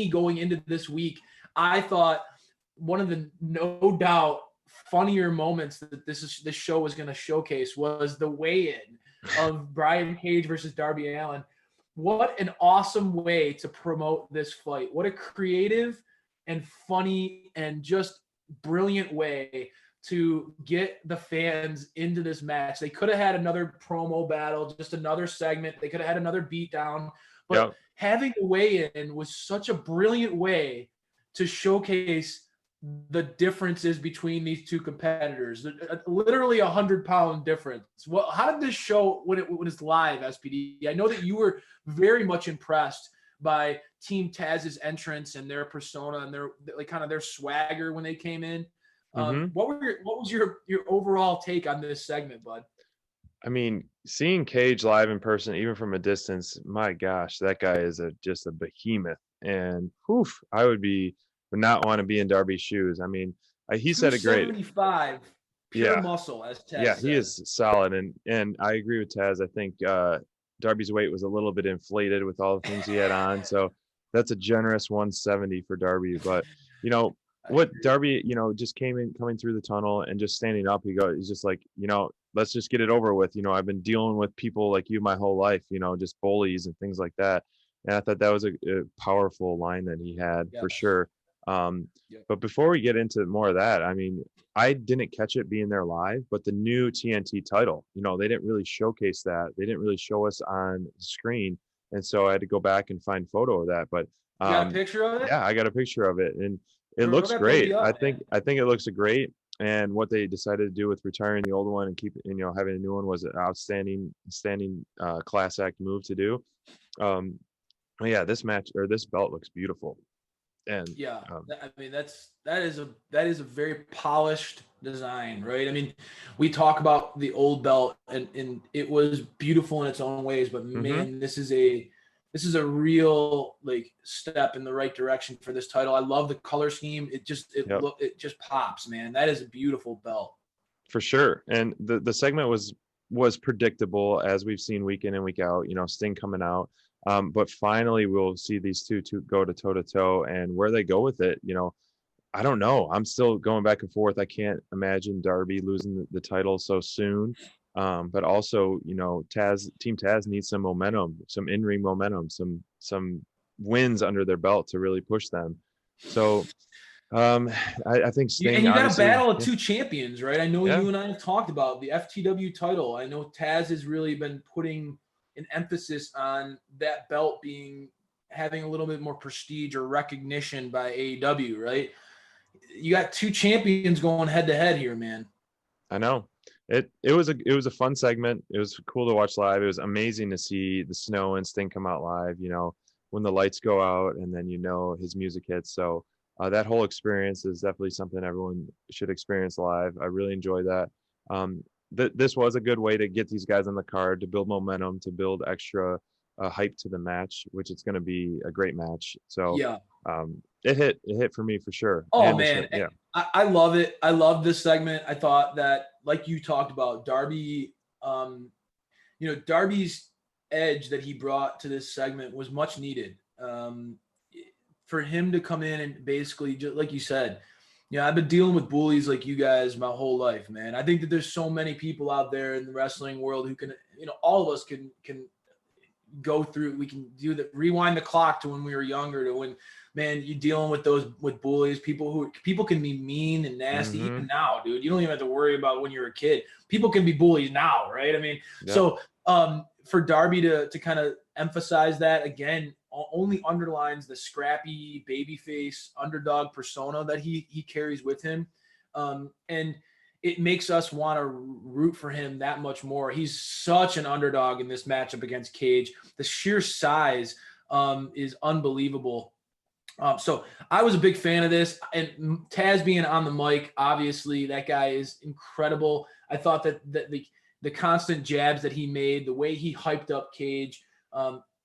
me going into this week, I thought one of the no doubt funnier moments that this show was going to showcase was the weigh-in of Biran Cage versus Darby Allin. What an awesome way to promote this fight. What a creative and funny and just brilliant way to get the fans into this match. They could have had another promo battle, just another segment. They could have had another beatdown. But having the weigh-in was such a brilliant way to showcase the differences between these two competitors. Literally 100-pound difference. Well, how did this show when it's live, SPD? I know that you were very much impressed by Team Taz's entrance and their persona and their kind of their swagger when they came in. What was your overall take on this segment, bud? I mean, seeing Cage live in person, even from a distance, my gosh, that guy is just a behemoth. And I would not want to be in Darby's shoes. I mean, he said it great. 275 pure muscle, as Taz said. He is solid, and I agree with Taz. I think Darby's weight was a little bit inflated with all the things he had on, so that's a generous 170 for Darby. But what Darby, just coming through the tunnel and just standing up, he's just like, let's just get it over with. I've been dealing with people like you my whole life, just bullies and things like that. And I thought that was a powerful line that he had for sure. But before we get into more of that, I mean, I didn't catch it being there live, but the new TNT title, they didn't really showcase that. They didn't really show us on the screen. And so I had to go back and find photo of that. But you got a picture of it? Yeah, I got a picture of it. And it looks great. I think it looks great. And what they decided to do with retiring the old one and having a new one was an outstanding class act move to do. This match or this belt looks beautiful. And I mean, that is a very polished design, right? I mean, we talk about the old belt and it was beautiful in its own ways, but man, this is a real step in the right direction for this title. I love the color scheme. It just pops, man. That is a beautiful belt. For sure. And the segment was predictable, as we've seen week in and week out, Sting coming out. But finally we'll see these two go to toe to toe, and where they go with it, I don't know. I'm still going back and forth. I can't imagine Darby losing the title so soon. But also, Team Taz needs some momentum, some in-ring momentum, some wins under their belt to really push them. So I think Sting, and you got a battle of two champions, right? I know you and I have talked about the FTW title. I know Taz has really been putting an emphasis on that belt having a little bit more prestige or recognition by AEW, right? You got two champions going head to head here, man. I know. It was a fun segment. It was cool to watch live. It was amazing to see the Snow and Sting come out live, when the lights go out and then his music hits. So that whole experience is definitely something everyone should experience live. I really enjoyed that. This was a good way to get these guys on the card, to build momentum, to build extra hype to the match, which it's going to be a great match. So it hit for me for sure. Oh man, I love it. I love this segment. I thought that, like you talked about, Darby, Darby's edge that he brought to this segment was much needed. For him to come in and basically, just like you said, I've been dealing with bullies like you guys my whole life, man. I think that there's so many people out there in the wrestling world who can, all of us can go through. We can rewind the clock to when we were younger, to when, man, you're dealing with bullies, people can be mean and nasty even now, dude. You don't even have to worry about when you're a kid. People can be bullies now, right? I mean, so for Darby to kind of emphasize that again, only underlines the scrappy babyface underdog persona that he carries with him. And it makes us want to root for him that much more. He's such an underdog in this matchup against Cage. The sheer size is unbelievable. So I was a big fan of this, and Taz being on the mic, obviously that guy is incredible. I thought that the constant jabs that he made, the way he hyped up Cage,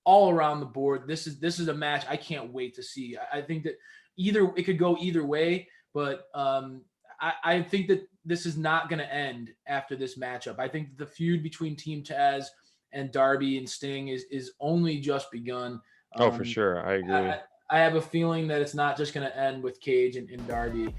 all around the board. This is a match I can't wait to see. I think that it could go either way, but I think that this is not going to end after this matchup. I think the feud between Team Taz and Darby and Sting is only just begun. For sure. I agree. I have a feeling that it's not just going to end with Cage and Darby.